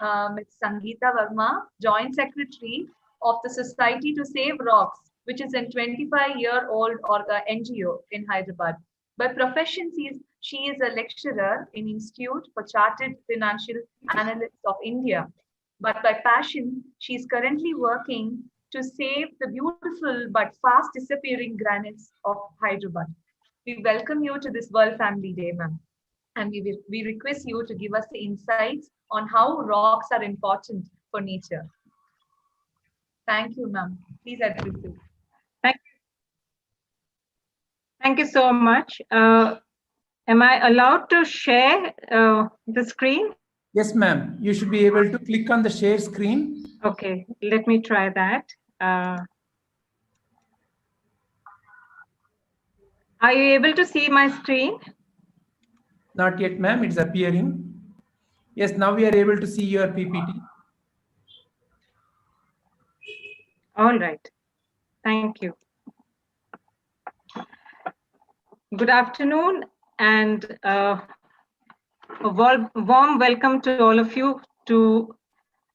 Ms. Sangeeta Varma, Joint Secretary of the Society to Save Rocks, which is a 25-year-old NGO in Hyderabad. By profession, she is a lecturer in Institute for Chartered Financial Analysts of India. But by passion, she is currently working to save the beautiful but fast disappearing granites of Hyderabad. We welcome you to this World Family Day, ma'am. And we request you to give us the insights on how rocks are important for nature. Thank you, ma'am. Please address it. Thank you so much. Am I allowed to share the screen? Yes, ma'am. You should be able to click on the share screen. Okay, let me try that. Are you able to see my screen? Not yet, ma'am. It's appearing. Yes, now we are able to see your PPT. All right. Thank you. Good afternoon and a warm welcome to all of you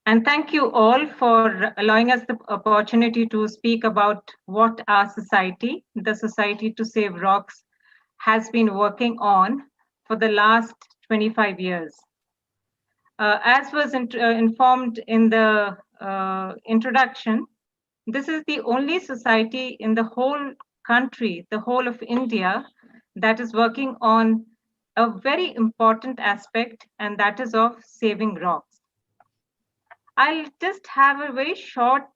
and thank you all for allowing us the opportunity to speak about what our society, the Society to Save Rocks, has been working on for the last 25 years. As was informed in the introduction, this is the only society in the whole country, the whole of India, that is working on a very important aspect, and that is of saving rocks. I'll just have a very short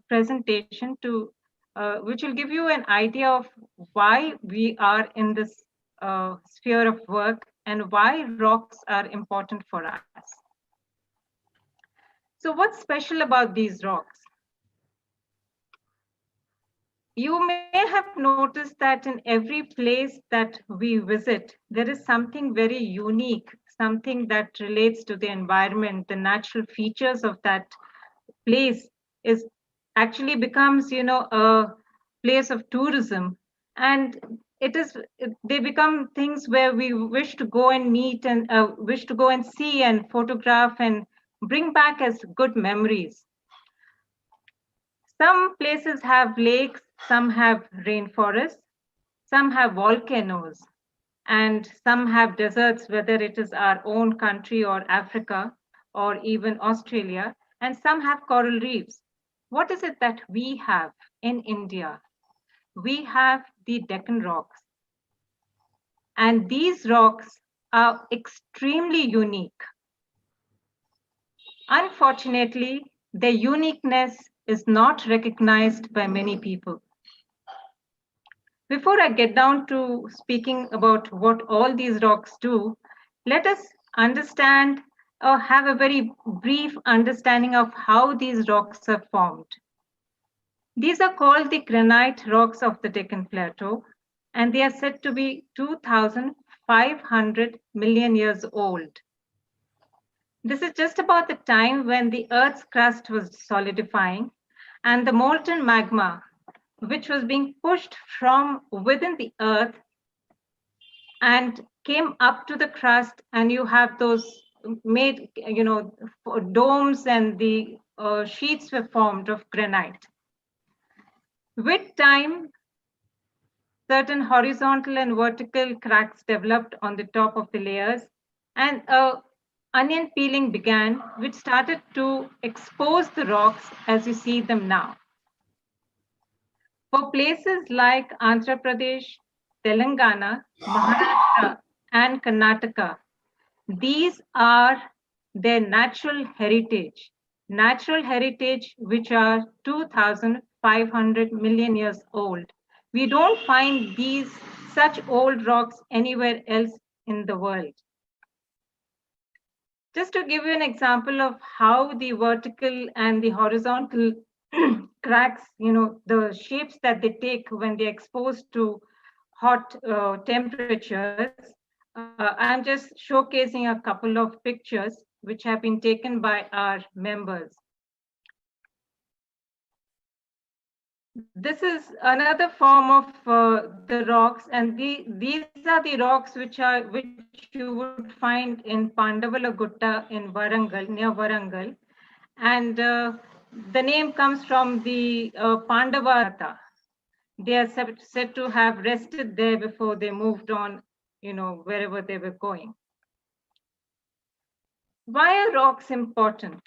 presentation which will give you an idea of why we are in this sphere of work and why rocks are important for us. So what's special about these rocks? You may have noticed that in every place that we visit, there is something very unique, something that relates to the environment, the natural features of that place is actually becomes, a place of tourism. And they become things where we wish to go and meet and wish to go and see and photograph and bring back as good memories. Some places have lakes, some have rainforests, some have volcanoes, and some have deserts, whether it is our own country or Africa or even Australia, and some have coral reefs. What is it that we have in India? We have the Deccan rocks. And these rocks are extremely unique. Unfortunately, their uniqueness is not recognized by many people. Before I get down to speaking about what all these rocks do, let us understand or have a very brief understanding of how these rocks are formed. These are called the granite rocks of the Deccan Plateau, and they are said to be 2,500 million years old. This is just about the time when the Earth's crust was solidifying and the molten magma, which was being pushed from within the Earth and came up to the crust, and you have those made, domes, and the sheets were formed of granite. With time, certain horizontal and vertical cracks developed on the top of the layers, and onion peeling began, which started to expose the rocks as you see them now. For places like Andhra Pradesh, Telangana, Maharashtra, and Karnataka, these are their natural heritage which are 2,500 million years old. We don't find such old rocks anywhere else in the world. Just to give you an example of how the vertical and the horizontal cracks, the shapes that they take when they're exposed to hot temperatures, I'm just showcasing a couple of pictures which have been taken by our members. This is another form of the rocks, and these are the rocks which you would find in Pandavala Gutta in Varangal, near Varangal, and the name comes from the Pandava. They are said to have rested there before they moved on, wherever they were going. Why are rocks important?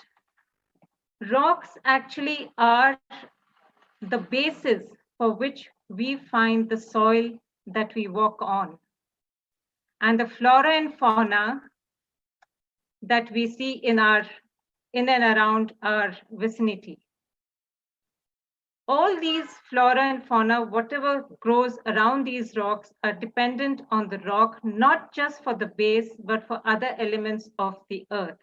Rocks actually are the basis for which we find the soil that we walk on, and the flora and fauna that we see in and around our vicinity. All these flora and fauna, whatever grows around these rocks, are dependent on the rock, not just for the base, but for other elements of the earth.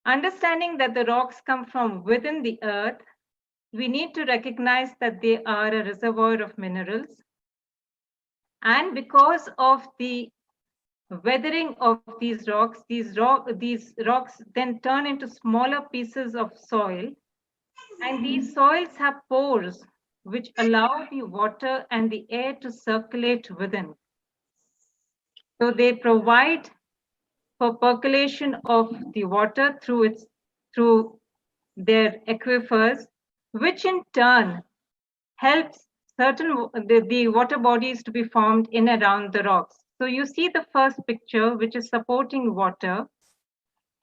Understanding that the rocks come from within the earth, we need to recognize that they are a reservoir of minerals. And because of the weathering of these rocks, these rocks then turn into smaller pieces of soil. And these soils have pores which allow the water and the air to circulate within. So they provide for percolation of the water through their aquifers, which in turn helps the water bodies to be formed in and around the rocks. So you see the first picture, which is supporting water.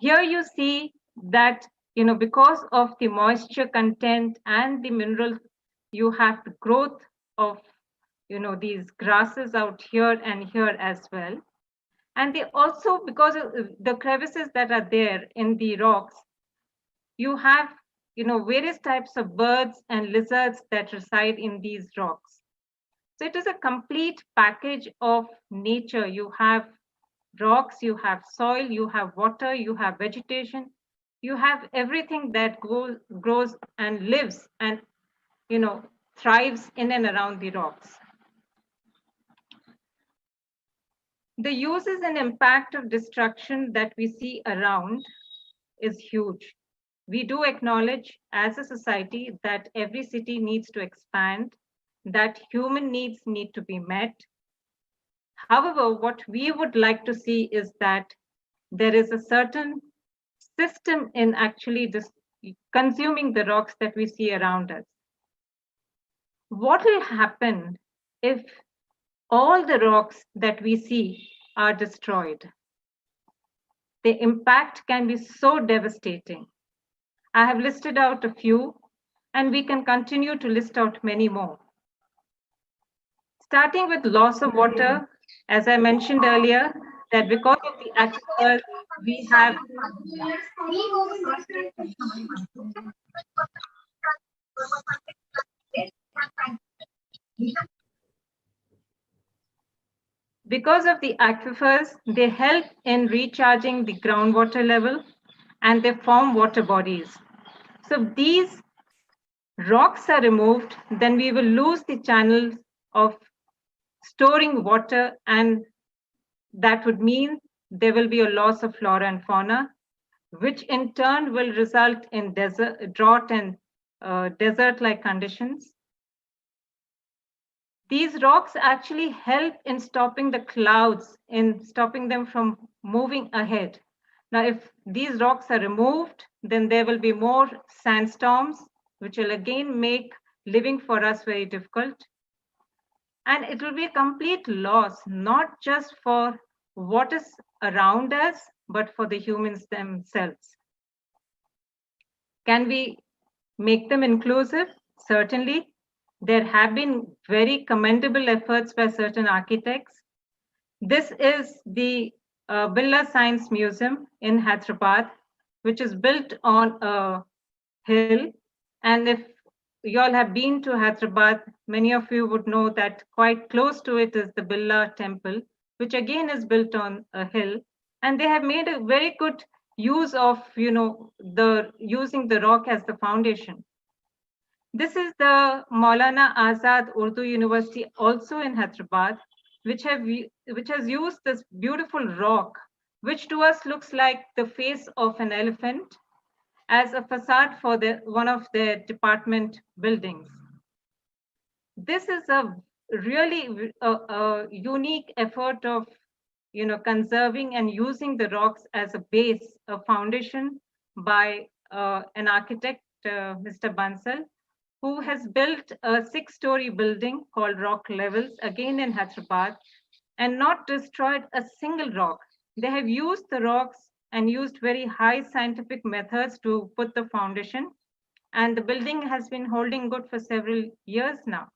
Here you see that, because of the moisture content and the minerals, you have the growth of, these grasses out here and here as well. And they also, because of the crevices that are there in the rocks, you have, various types of birds and lizards that reside in these rocks. So it is a complete package of nature. You have rocks, you have soil, you have water, you have vegetation, you have everything that grows and lives and, thrives in and around the rocks. The uses and impact of destruction that we see around is huge. We do acknowledge as a society that every city needs to expand, that human needs need to be met. However, what we would like to see is that there is a certain system in actually consuming the rocks that we see around us. What will happen if all the rocks that we see are destroyed? The impact can be so devastating. I have listed out a few, and we can continue to list out many more. Starting with loss of water, as I mentioned earlier, that because of the aquifers, we have because of the aquifers, they help in recharging the groundwater level and they form water bodies. So if these rocks are removed, then we will lose the channels of storing water, and that would mean there will be a loss of flora and fauna, which in turn will result in drought and desert-like conditions. These rocks actually help in stopping the clouds, in stopping them from moving ahead. Now, if these rocks are removed, then there will be more sandstorms, which will again make living for us very difficult. And it will be a complete loss, not just for what is around us, but for the humans themselves. Can we make them inclusive? Certainly. There have been very commendable efforts by certain architects. This is the Birla Science Museum in Hyderabad, which is built on a hill. And if you all have been to Hyderabad, many of you would know that quite close to it is the Birla Temple, which again is built on a hill. And they have made a very good use of, using the rock as the foundation. This is the Maulana Azad Urdu University, also in Hyderabad, which has used this beautiful rock, which to us looks like the face of an elephant. as a facade for one of their department buildings. This is a really a unique effort of conserving and using the rocks as a base, a foundation by an architect, Mr. Bansal, who has built a 6-story building called Rock Levels, again in Hyderabad, and not destroyed a single rock. They have used the rocks and used very high scientific methods to put the foundation, and the building has been holding good for several years now.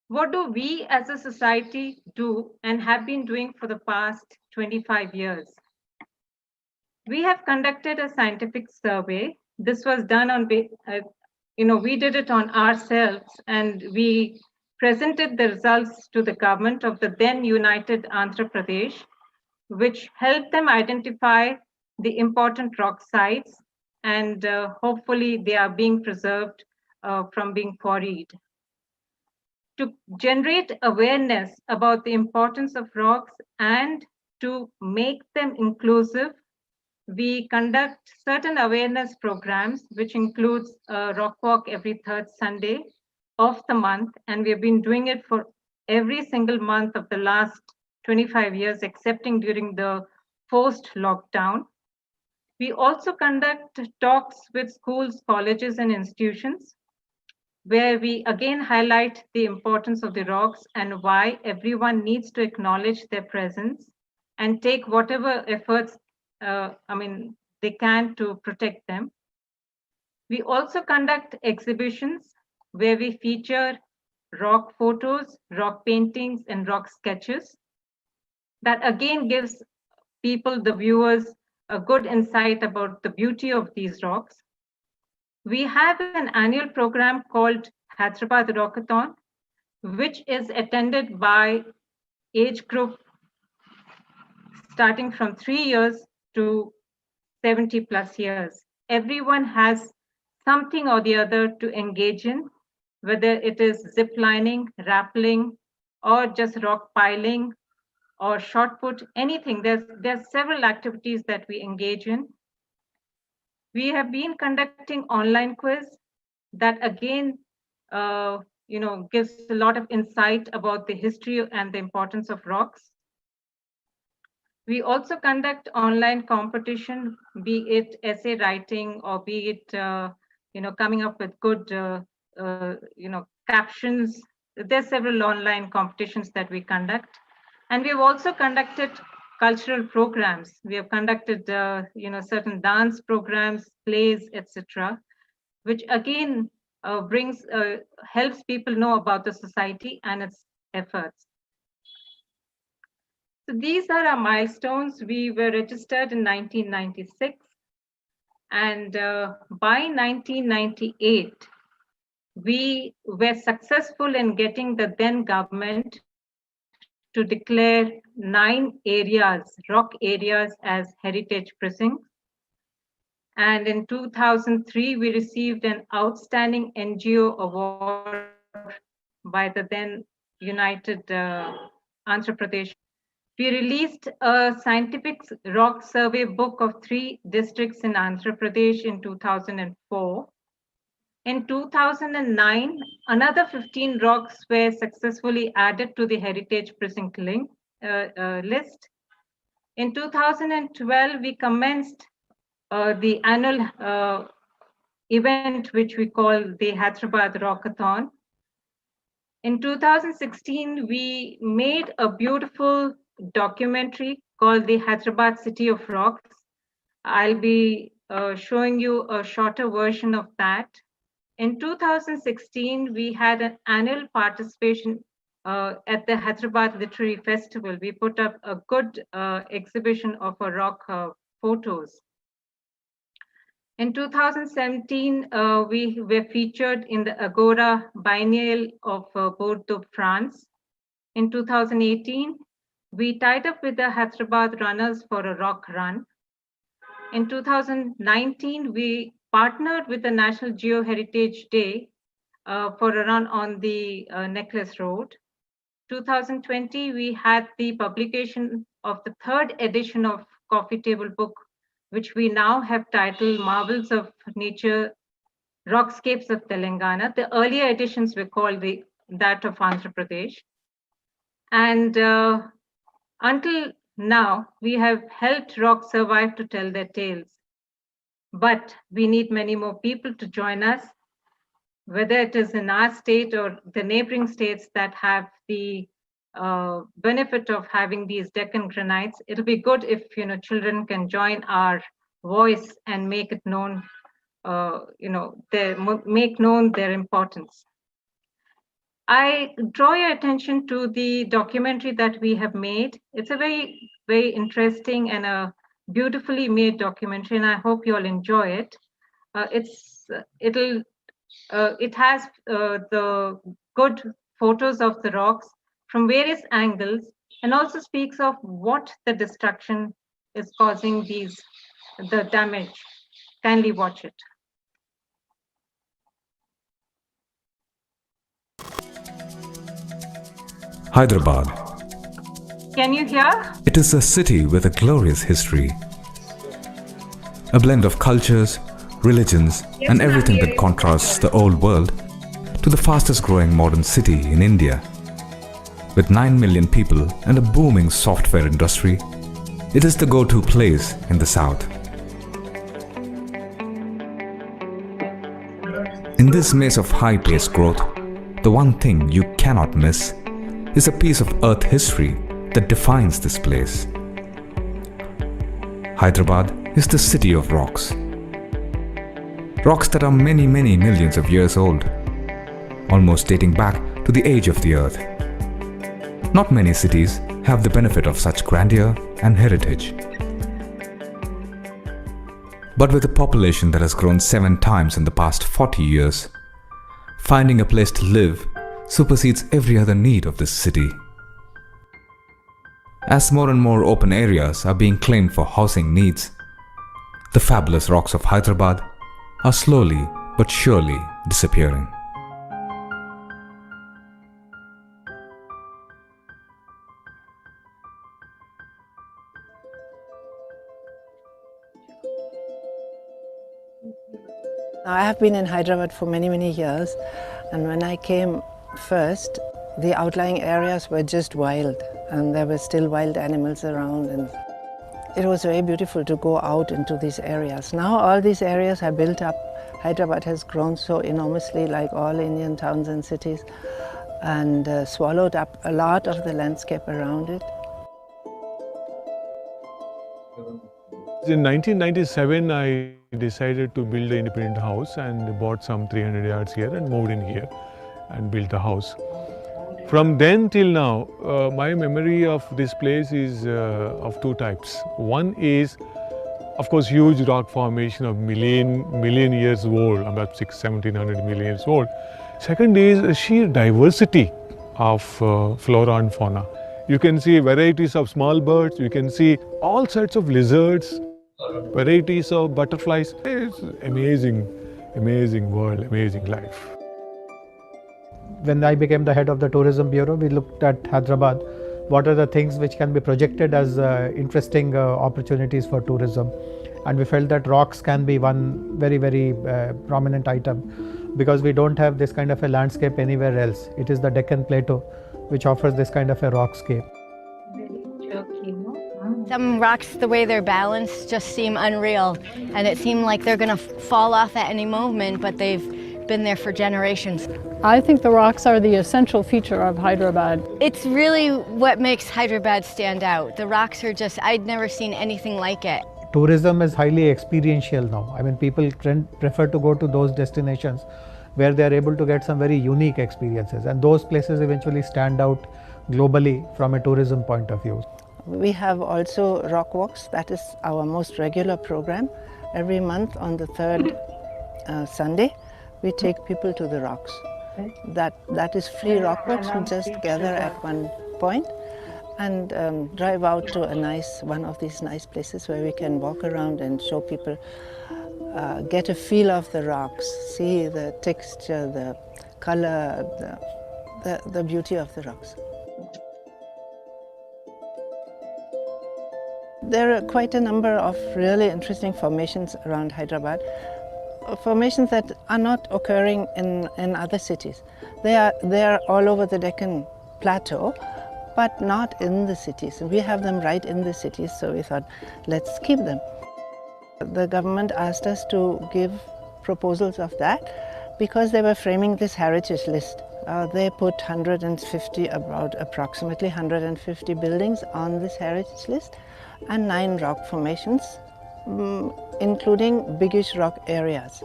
What do we as a society do and have been doing for the past 25 years? We have conducted a scientific survey. This was done on, we did it on ourselves, and we presented the results to the government of the then united Andhra Pradesh, which helped them identify the important rock sites, and hopefully they are being preserved from being quarried. To generate awareness about the importance of rocks and to make them inclusive, we conduct certain awareness programs, which includes a rock walk every third Sunday of the month. And we have been doing it for every single month of the last 25 years, excepting during the forced lockdown. We also conduct talks with schools, colleges, and institutions, where we again highlight the importance of the rocks and why everyone needs to acknowledge their presence and take whatever efforts they can to protect them. We also conduct exhibitions where we feature rock photos, rock paintings, and rock sketches. That again gives people, the viewers, a good insight about the beauty of these rocks. We have an annual program called Hyderabad Rockathon, which is attended by age group starting from 3 years to 70 plus years. Everyone has something or the other to engage in, whether it is zip lining, rappelling, or just rock piling, or shot put, anything. There's several activities that we engage in. We have been conducting online quiz that again, gives a lot of insight about the history and the importance of rocks. We also conduct online competition, be it essay writing or be it, coming up with good, captions. There's several online competitions that we conduct. And we've also conducted cultural programs. We have conducted, certain dance programs, plays, etc., which again helps people know about the society and its efforts. So these are our milestones. We were registered in 1996, and by 1998, we were successful in getting the then government to declare 9 areas, rock areas, as heritage precincts. And in 2003, we received an outstanding NGO award by the then United Andhra Pradesh. We released a scientific rock survey book of 3 districts in Andhra Pradesh in 2004. In 2009, another 15 rocks were successfully added to the heritage precinct list. In 2012, we commenced the annual event, which we call the Hyderabad Rockathon. In 2016, we made a beautiful documentary called the Hyderabad City of Rocks. I'll be showing you a shorter version of that. In 2016, we had an annual participation at the Hyderabad Literary Festival. We put up a good exhibition of our rock photos. In 2017, we were featured in the Agora Biennial of Bordeaux, France. In 2018, we tied up with the Hyderabad runners for a rock run. In 2019, we partnered with the National Geoheritage Day for a run on the Necklace Road. 2020, we had the publication of the 3rd edition of Coffee Table Book which we now have titled Marvels of Nature, Rockscapes of Telangana. The earlier editions were called that of Andhra Pradesh. And until now, we have helped rocks survive to tell their tales. But we need many more people to join us, whether it is in our state or the neighboring states that have the benefit of having these Deccan granites. It'll be good if children can join our voice and make it known, make known their importance. I draw your attention to the documentary that we have made. It's a very, very interesting and a beautifully made documentary, and I hope you all enjoy it. It has the good photos of the rocks from various angles, and also speaks of what the destruction is causing the damage. Kindly watch it. Hyderabad. Can you hear? It is a city with a glorious history. A blend of cultures, religions, and everything that contrasts the old world to the fastest growing modern city in India. With 9 million people and a booming software industry, it is the go-to place in the south. In this maze of high-paced growth, the one thing you cannot miss is a piece of earth history that defines this place. Hyderabad is the city of rocks. Rocks that are many, many millions of years old, almost dating back to the age of the earth. Not many cities have the benefit of such grandeur and heritage. But with a population that has grown 7 times in the past 40 years, finding a place to live supersedes every other need of this city. As more and more open areas are being claimed for housing needs, the fabulous rocks of Hyderabad are slowly but surely disappearing. I have been in Hyderabad for many, many years, and when I came first, the outlying areas were just wild, and there were still wild animals around, and it was very beautiful to go out into these areas. Now all these areas are built up. Hyderabad has grown so enormously, like all Indian towns and cities, and swallowed up a lot of the landscape around it. In 1997, I decided to build an independent house and bought some 300 yards here and moved in here and built a house. From then till now, my memory of this place is of 2 types. One is, of course, huge rock formation of million years old, about 1700 million years old. Second is a sheer diversity of flora and fauna. You can see varieties of small birds, you can see all sorts of lizards, varieties of butterflies. It's amazing, amazing world, amazing life. When I became the head of the Tourism Bureau, we looked at Hyderabad. What are the things which can be projected as interesting opportunities for tourism? And we felt that rocks can be one very, very prominent item, because we don't have this kind of a landscape anywhere else. It is the Deccan Plateau which offers this kind of a rockscape. Some rocks, the way they're balanced, just seem unreal, and it seemed like they're going to fall off at any moment, but they've been there for generations. I think the rocks are the essential feature of Hyderabad. It's really what makes Hyderabad stand out. The rocks are just, I'd never seen anything like it. Tourism is highly experiential now. I mean, people prefer to go to those destinations where they are able to get some very unique experiences, and those places eventually stand out globally from a tourism point of view. We have also rock walks. That is our most regular program. Every month on the 3rd Sunday, we take people to the rocks. That is free rock walks. We just gather at one point and drive out to one of these nice places where we can walk around and show people, get a feel of the rocks, see the texture, the color, the beauty of the rocks. There are quite a number of really interesting formations around Hyderabad, formations that are not occurring in other cities. They are all over the Deccan Plateau, but not in the cities. We have them right in the cities, so we thought, let's keep them. The government asked us to give proposals of that because they were framing this heritage list. They put approximately 150 buildings on this heritage list and 9 rock formations, including biggish rock areas.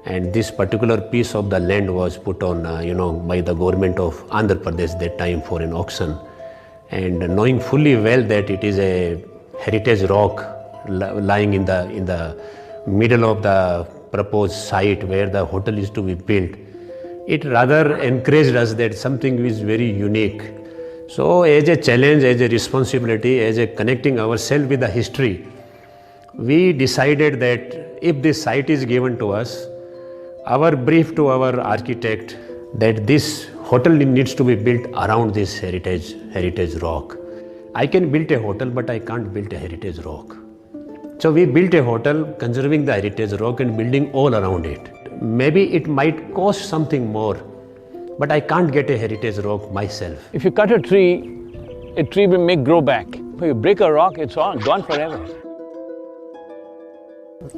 And this particular piece of the land was put on, by the government of Andhra Pradesh that time for an auction. And knowing fully well that it is a heritage rock lying in the middle of the proposed site where the hotel is to be built, it rather encouraged us that something is very unique. So as a challenge, as a responsibility, as a connecting ourselves with the history, we decided that if this site is given to us, our brief to our architect that this hotel needs to be built around this heritage rock. I can build a hotel, but I can't build a heritage rock. So we built a hotel conserving the heritage rock and building all around it. Maybe it might cost something more, but I can't get a heritage rock myself. If you cut a tree will make grow back. If you break a rock, it's gone forever.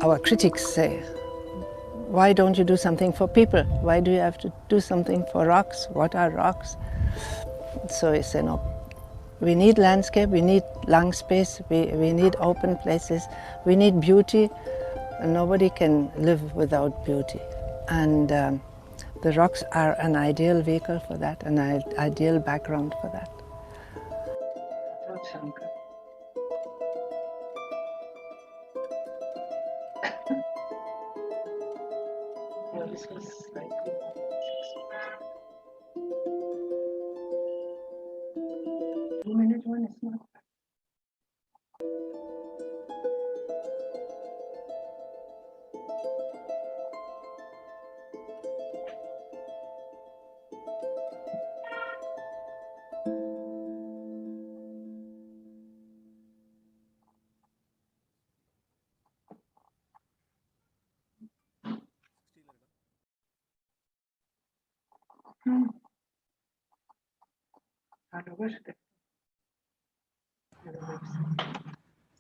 Our critics say, why don't you do something for people? Why do you have to do something for rocks? What are rocks? So we say, no, we need landscape, we need lung space, we need open places, we need beauty, and nobody can live without beauty. And the rocks are an ideal vehicle for that, an ideal background for that.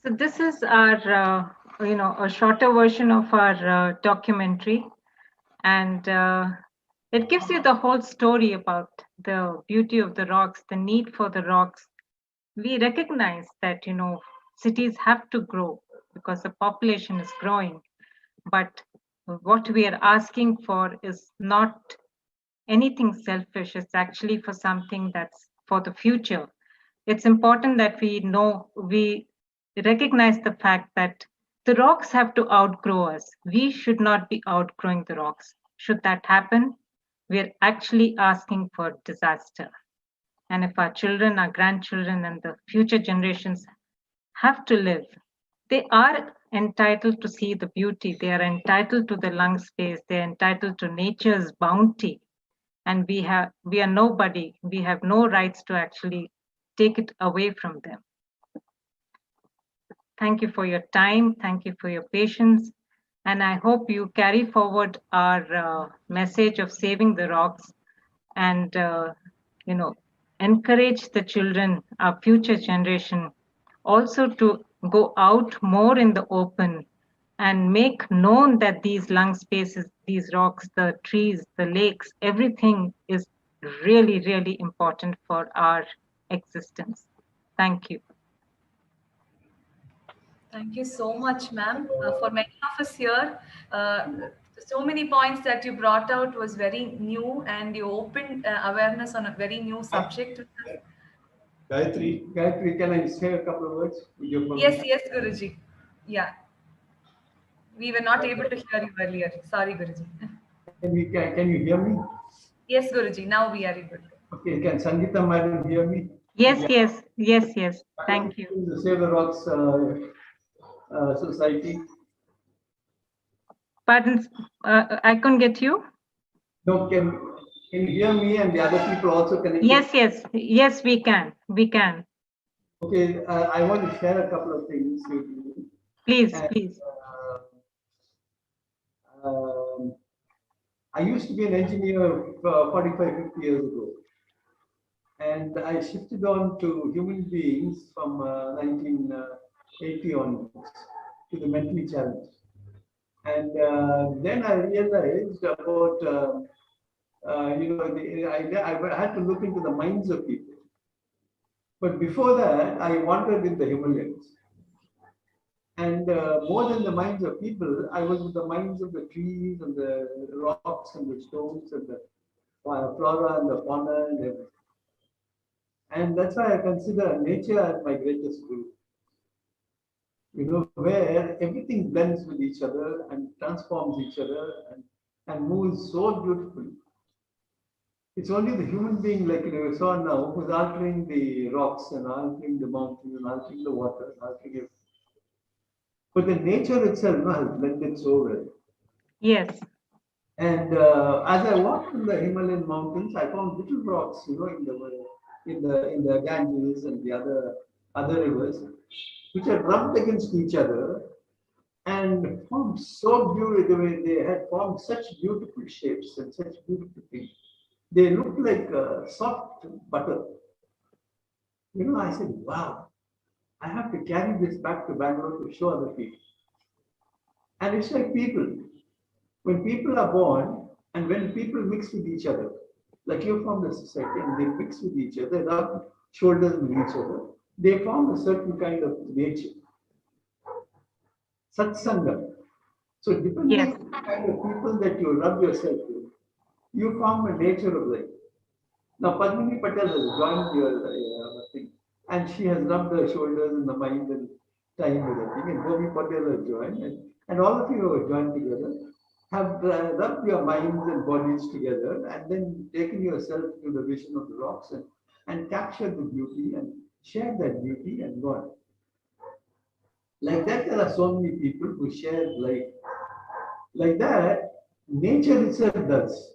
So this is our, a shorter version of our documentary, and it gives you the whole story about the beauty of the rocks, the need for the rocks. We recognize that, cities have to grow because the population is growing, but what we are asking for is not anything selfish. It's actually for something that's for the future. It's important that we recognize the fact that the rocks have to outgrow us. We should not be outgrowing the rocks. Should that happen, we're actually asking for disaster. And if our children, our grandchildren, and the future generations have to live, they are entitled to see the beauty. They are entitled to the lung space. They're entitled to nature's bounty. And we are nobody. We have no rights to actually take it away from them. Thank you for your time. Thank you for your patience. And I hope you carry forward our message of saving the rocks and, encourage the children, our future generation, also to go out more in the open and make known that these lung spaces, these rocks, the trees, the lakes, everything is really, really important for our existence. Thank you. Thank you so much, ma'am. For many of us here, so many points that you brought out was very new, and you opened awareness on a very new subject. Gayatri, can I say a couple of words? Yes, Guruji. Yeah. We were not able to hear you earlier. Sorry, Guruji. Can you hear me? Yes, Guruji. Now we are able to. Okay, can Sangeeta madam hear me? Yes. Thank you. The Save the Rocks Society. Pardon, I couldn't get you. No, can you hear me and the other people also connected? Yes, we can. Okay, I want to share a couple of things with you. Please, And, please. um, I used to be an engineer 45, 50 years ago. And I shifted on to human beings from 1980 onwards to the mentally challenged. And then I realized about, I had to look into the minds of people. But before that, I wandered in the Himalayas. And more than the minds of people, I was with the minds of the trees and the rocks and the stones and the flora and the fauna and everything. And that's why I consider nature as my greatest guru. You know, where everything blends with each other and transforms each other and moves so beautifully. It's only the human being, like you saw now, who's altering the rocks and altering the mountains and altering the water, and altering everything. But the nature itself has blended so well. Yes. And as I walked in the Himalayan mountains, I found little rocks, you know, in the Ganges and the other rivers, which had rubbed against each other and formed so beautiful. They had formed such beautiful shapes and such beautiful things. They looked like soft butter. You know, I said, wow, I have to carry this back to Bangalore to show other people. And it's like people. When people are born and when people mix with each other, like you form the society and they mix with each other, rub shoulders with each other, they form a certain kind of nature. Satsanga. So depending on the kind of people that you rub yourself with, you form a nature of life. Now Padmini Patel has joined your thing, and she has rubbed her shoulders in the mind and time with everything, and Bobby Patel has joined, and all of you have joined together, have rubbed your minds and bodies together, and then taken yourself to the vision of the rocks and captured the beauty and shared that beauty and gone. Like that, there are so many people who share life. Like that, nature itself does.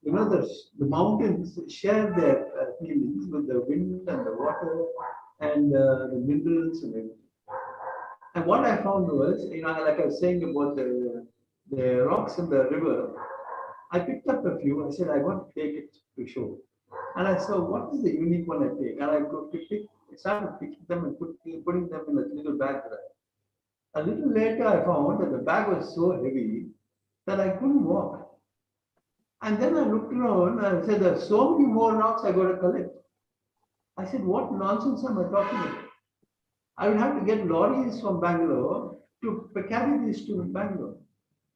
You know, the mountains share their feelings with the wind and the water and the minerals and everything. And what I found was, you know, like I was saying about the rocks in the river, I picked up a few. I said, I want to take it to show. And I saw, what is the unique one I take? And I started picking them and putting them in a little bag. A little later, I found that the bag was so heavy that I couldn't walk. And then I looked around and I said, there's so many more rocks I got to collect. I said, what nonsense am I talking about? I would have to get lorries from Bangalore to carry these to Bangalore.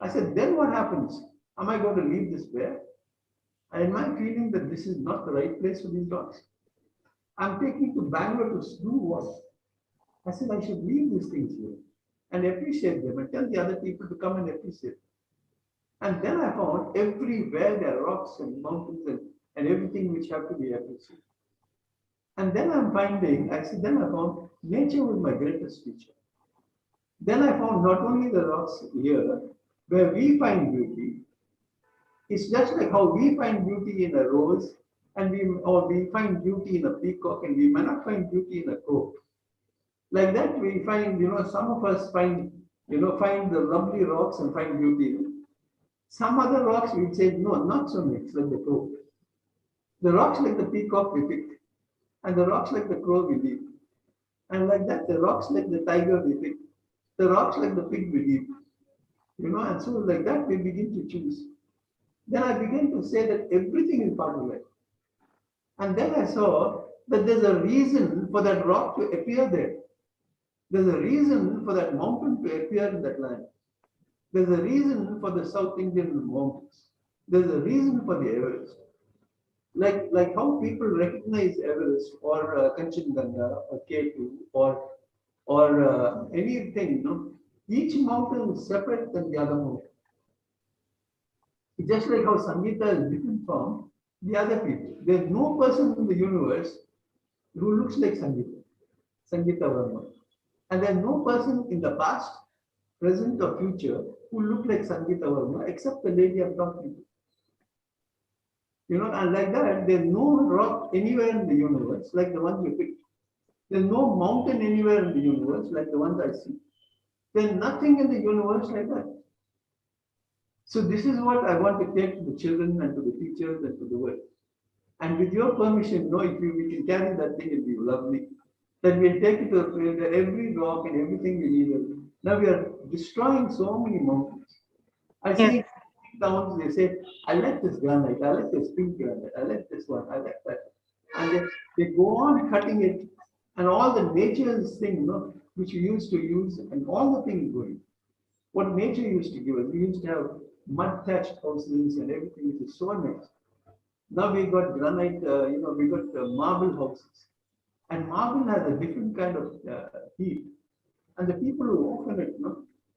I said, then what happens? Am I going to leave this there? And am I feeling that this is not the right place for these rocks? I'm taking to Bangalore to do what? I said, I should leave these things here and appreciate them and tell the other people to come and appreciate them. And then I found everywhere there are rocks and mountains and everything which have to be appreciated. And then I'm finding, then I found nature was my greatest teacher. Then I found not only the rocks here, where we find beauty, it's just like how we find beauty in a rose, and we find beauty in a peacock, and we may not find beauty in a crow. Like that, we find, you know, some of us find the lovely rocks and find beauty in it. Some other rocks we say, no, not so much like the crow. The rocks like the peacock we pick, and the rocks like the crow we leave. And like that, the rocks like the tiger we pick, the rocks like the pig we leave. You know, and so like that we begin to choose. Then I began to say that everything is part of life. And then I saw that there's a reason for that rock to appear there. There's a reason for that mountain to appear in that land. There's a reason for the South Indian mountains. There's a reason for the Everest. Like how people recognize Everest or Kanchenjunga or K2 or anything, you know, each mountain is separate than the other mountain. It's just like how Sangeeta is different from the other people. There's no person in the universe who looks like Sangeeta Varma. And there's no person in the past, present or future who look like Sangeeta Varma except the lady I'm talking to. You know, and like that, there's no rock anywhere in the universe like the one you picked. There's no mountain anywhere in the universe like the ones I see. There's nothing in the universe like that. So this is what I want to take to the children and to the teachers and to the world. And with your permission, no, if we can carry that thing, it'll be lovely. Then we'll take it to a field that every rock and everything we need. Now we are destroying so many mountains. I see towns, they say, I like this granite, I like this pink granite, I like this one, I like that. And they go on cutting it, and all the nature's thing, which we used to use, and all the things going. What nature used to give us, we used to have mud thatched houses and everything, which is so nice. Now we got granite, we got marble houses. And marble has a different kind of heat. And the people who walk on it,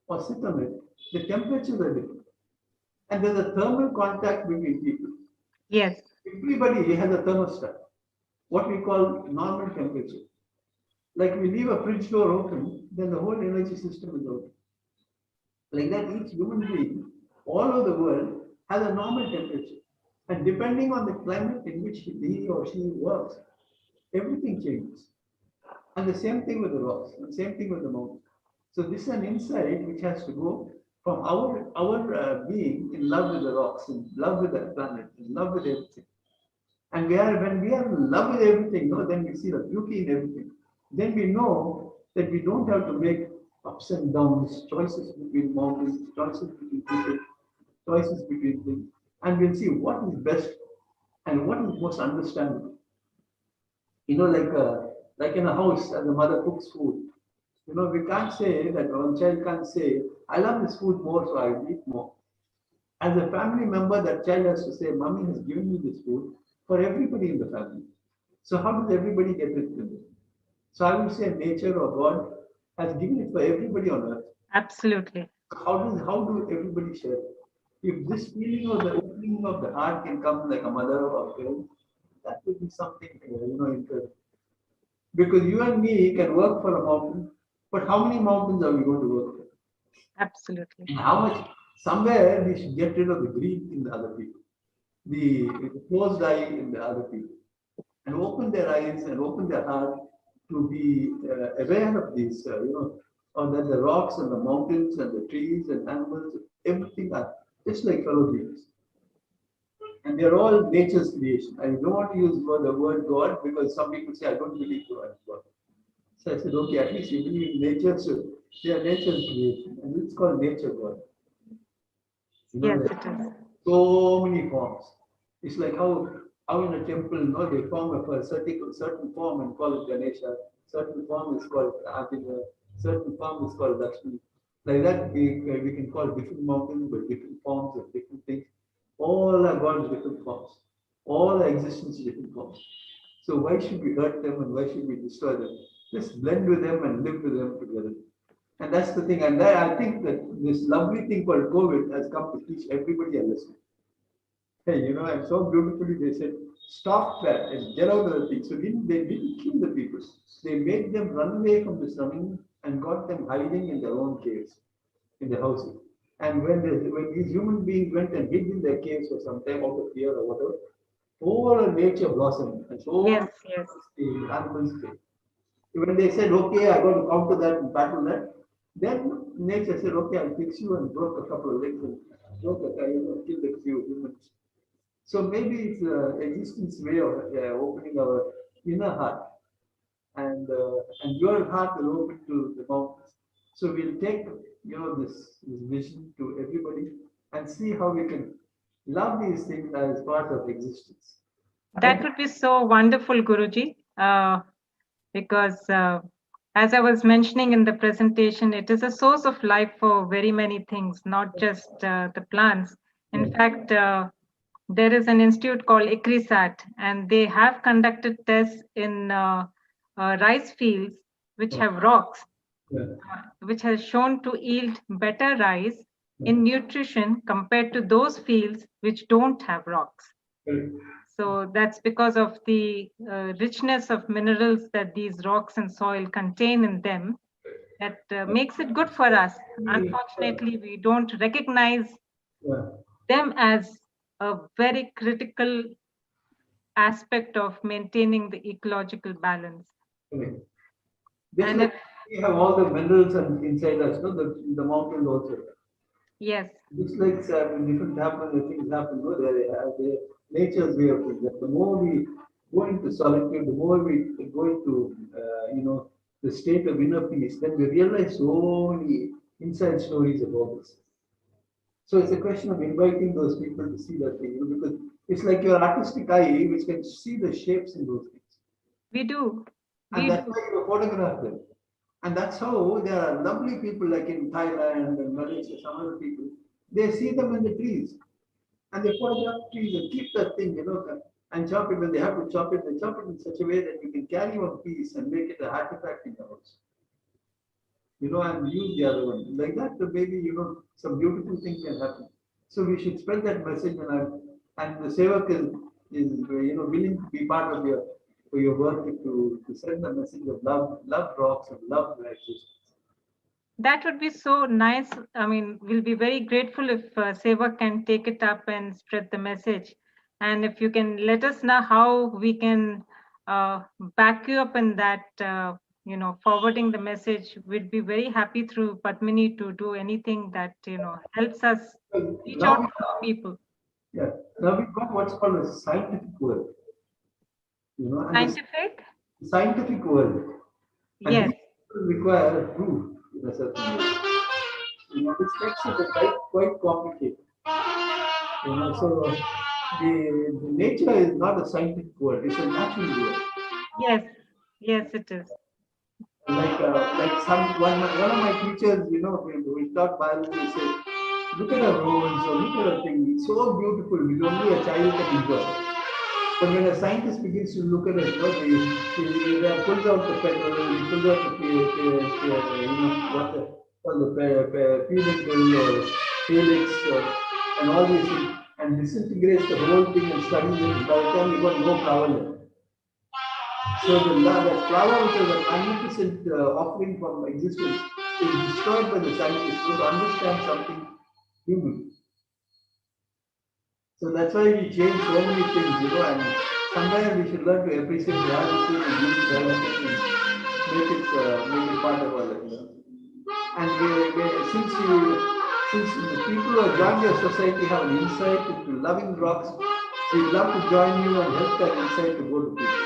or sit on it, the temperatures are different. And there's a thermal contact between people. Yes. Everybody has a thermostat, what we call normal temperature. Like we leave a fridge door open, then the whole energy system is open. Like that, each human being all over the world has a normal temperature. And depending on the climate in which he or she works, everything changes. And the same thing with the rocks, and same thing with the mountains. So this is an insight which has to go from our being in love with the rocks, in love with the planet, in love with everything. And when we are in love with everything, then we see the beauty in everything. Then we know that we don't have to make ups and downs, choices between mountains, choices between people, choices between things. And we'll see what is best and what is most understandable. Like in a house, and the mother cooks food. We can't say that one child can't say, I love this food more, so I eat more. As a family member, that child has to say, Mommy has given me this food for everybody in the family. So how does everybody get it? So I would say nature or God has given it for everybody on earth. Absolutely. How do everybody share it? If this feeling of the opening of the heart can come like a mother or a parent, that would be something interesting. Because you and me can work for a mountain, but how many mountains are we going to work for? Absolutely. And how much? Somewhere we should get rid of the greed in the other people, the closed eye in the other people, and open their eyes and open their heart to be aware of these, or that the rocks and the mountains and the trees and animals, everything are just like fellow beings. And they're all nature's creation. I don't want to use the word God because some people say, I don't believe God. So I said, okay, at least you believe in nature, so they are nature's creation. And it's called nature God. Yes, it is. So many forms. It's like how in a temple, they form a certain form and call it Ganesha. Certain form is called Abhina. Certain form is called Lakshmi. Like that, we can call different mountains by different forms of different things. All are God's different forms. All are existence in different forms. So why should we hurt them and why should we destroy them? Just blend with them and live with them together. And that's the thing. And I think that this lovely thing called COVID has come to teach everybody a lesson. Hey, and so beautifully they said, stop that and get out of the thing. So they didn't kill the people. They made them run away from the sun and got them hiding in their own caves, in the houses. And when these human beings went and hid in their caves for some time out of fear or whatever, all nature blossomed. And so the animals came. When they said, okay, I'm going to counter that and battle that, then nature said, okay, I'll fix you, and broke a couple of legs and killed a few humans. So maybe it's existence way of opening our inner heart, and your heart will open to the mountains. So we'll take this vision to everybody and see how we can love these things as part of existence. That would be so wonderful, Guruji, because as I was mentioning in the presentation, it is a source of life for very many things, not just the plants. In fact, there is an institute called ICRISAT, and they have conducted tests in rice fields which have rocks, which has shown to yield better rice in nutrition compared to those fields which don't have rocks. So that's because of the richness of minerals that these rocks and soil contain in them that makes it good for us. Unfortunately, we don't recognize them as a very critical aspect of maintaining the ecological balance. Just like we have all the minerals and inside us, no, the mountains also. Yes. Just like different things happen, no, they have their nature's way of things. The more we go into solitude, the more we go into, the state of inner peace, then we realize so many inside stories about this. So it's a question of inviting those people to see that thing, because it's like your artistic eye, which can see the shapes in those things. We do. And that's why you photograph them. And that's how there are lovely people like in Thailand and Malaysia, some other people, they see them in the trees. And they photograph trees and keep that thing, and chop it. When they have to chop it, they chop it in such a way that you can carry one piece and make it an artifact in the house. And use the other one. Like that, maybe, some beautiful things can happen. So we should spread that message, and the Sevak is willing to be part of your work to send the message of love rocks and love existence. That would be so nice. I mean, we'll be very grateful if Sevak can take it up and spread the message. And if you can let us know how we can back you up in that, forwarding the message, we'd be very happy through Padmini to do anything that, helps us reach out to people. Yeah. Now we've got what's called a scientific world. Scientific? Scientific world. And yes. Require proof in a certain way. This makes it quite complicated. So the nature is not a scientific world; it's a natural world. Yes, it is. Like one of my teachers, we taught biology, said, look at a rose or look at a thing. It's so beautiful, which only a child can enjoy. But when a scientist begins to look at it, he pulls out the petal, he pulls out the pedicle or helix and all these things, and disintegrates the whole thing and studies it. By the time you got no flower left. So the flower, which is a magnificent offering from existence, is destroyed by the scientist to understand something human. So that's why we change so many things, and sometimes we should learn to appreciate reality and use reality and make it part of our life. And since the people who have joined your society have an insight into loving rocks, we'd love to join you and help that insight to go to people.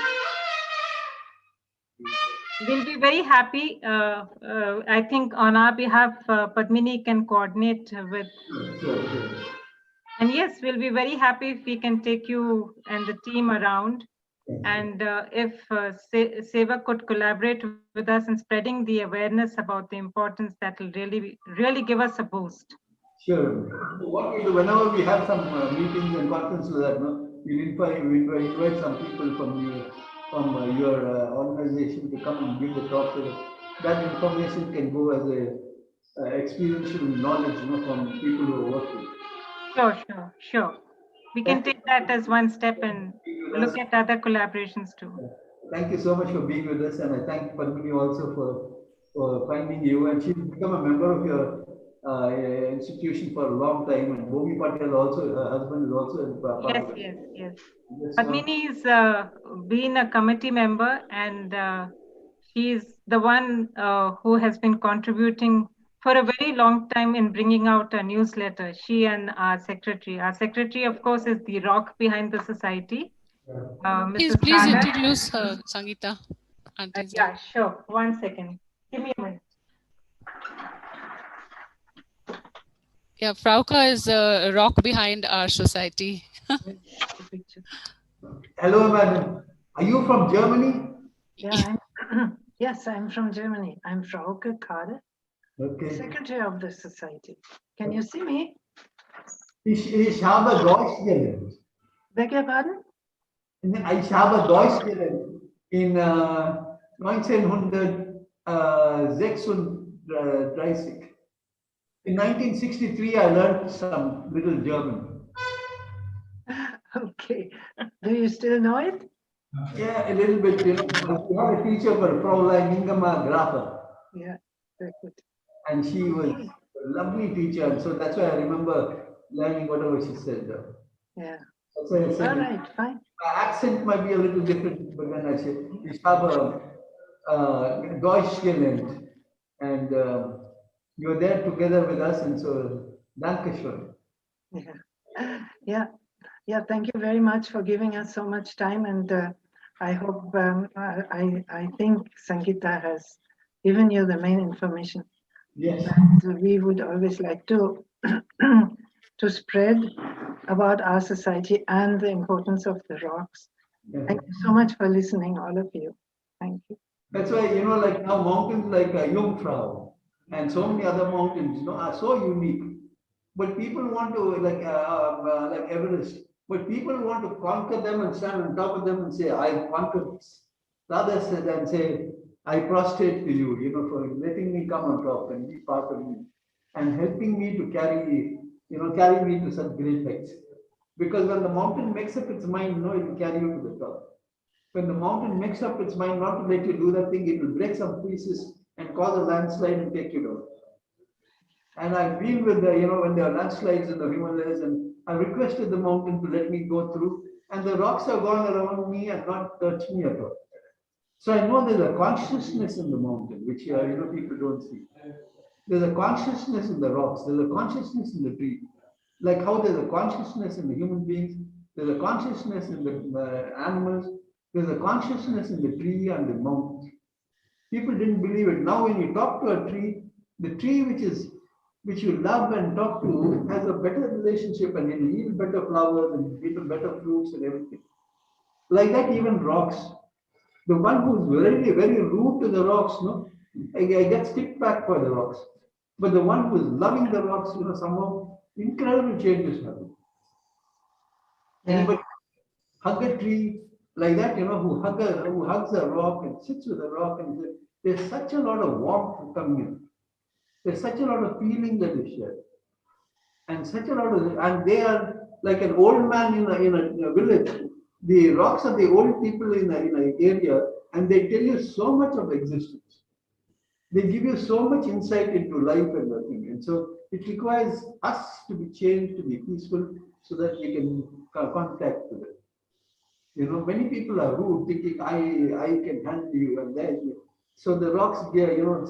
We'll be very happy. I think on our behalf, Padmini can coordinate with. Sure. And yes, we'll be very happy if we can take you and the team around. And if Sevak could collaborate with us in spreading the awareness about the importance, that will really give us a boost. Sure. What we do, whenever we have some meetings and conferences like that, we invite some people from your organization to come and give the talk. That information can go as a experiential knowledge, from people who work with. Sure. We can take that as one step and look at other collaborations too. Thank you so much for being with us, and I thank Padmini also for finding you. And she's become a member of your institution for a long time. And Bhomi Patel also, her husband is also part of it. Yes. Padmini's been a committee member, and she's the one who has been contributing for a very long time in bringing out a newsletter. She and our secretary. Our secretary, of course, is the rock behind the society. Please introduce Sangeeta. Yeah, sure. 1 second. Give me a minute. Yeah, Frauka is a rock behind our society. Hello, madam. Are you from Germany? Yeah, yes, I'm from Germany. I'm Frauke Kade, secretary of the society. Can you see me? Ich habe Deutsch gelernt. Beg your pardon? Ich habe Deutsch gelernt in 1936. In 1963, I learned some little German. Okay. Do you still know it? Yeah, a little bit. We had a teacher for Fraulein Ingema Grafer. Yeah, very good. And she was a lovely teacher, and so that's why I remember learning whatever she said. Yeah. That's why I said, all right, fine. My accent might be a little different, but when I say, ich habe Deutschland, and you're there together with us, and so Dankeschön. Yeah. Thank you very much for giving us so much time, and I hope I think Sangeeta has given you the main information. Yes. That we would always like to to spread about our society and the importance of the rocks. Thank you so much for listening, all of you. Thank you. That's why, like now mountains like Jungfrau and so many other mountains, are so unique. But people want to, like Everest, but people want to conquer them and stand on top of them and say, I conquered this. Rather than say, I prostrate to you, for letting me come on top and be part of me and helping me to carry me to such great heights. Because when the mountain makes up its mind, it will carry you to the top. When the mountain makes up its mind not to let you do that thing, it will break some pieces and cause a landslide and take you down. And I've been with when there are landslides in the Himalayas, and I requested the mountain to let me go through, and the rocks have gone around me and not touched me at all. So I know there's a consciousness in the mountain, which people don't see. There's a consciousness in the rocks. There's a consciousness in the tree. Like how there's a consciousness in the human beings, there's a consciousness in the animals, there's a consciousness in the tree and the mountains. People didn't believe it. Now when you talk to a tree, the tree which you love and talk to has a better relationship and it'll yield better flowers and yield better fruits and everything. Like that, even rocks. The one who's very, very rude to the rocks, I get kicked back for the rocks. But the one who's loving the rocks, somehow incredible changes happen. Anybody hug a tree like that, who hugs a rock and sits with a rock, and there's such a lot of warmth coming in. There's such a lot of feeling that is shared, and such a lot of, and they are like an old man in a village. The rocks are the old people in an area, and they tell you so much of existence. They give you so much insight into life and everything, and so it requires us to be changed, to be peaceful, so that we can contact with it. Many people are rude, thinking I can handle you, and then so the rocks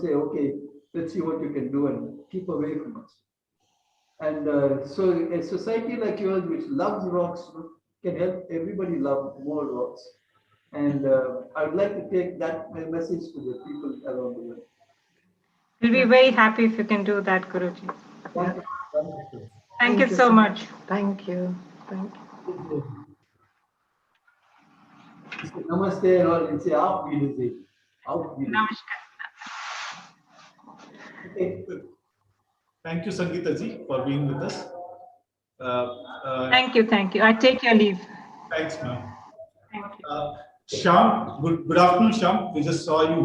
say, okay, let's see what you can do and keep away from us. And so a society like yours, which loves rocks, can help everybody love more rocks. And I would like to take that message to the people around the world. We'll be very happy if you can do that, Guruji. Thank you so much. Thank you. Thank you. Namaste, or say, Aap Namaste. Namaskar. Okay. Thank you, Sangeeta ji, for being with us. Thank you. I take your leave. Thanks, ma'am. Thank you. Shyam, good afternoon, Shyam. We just saw you.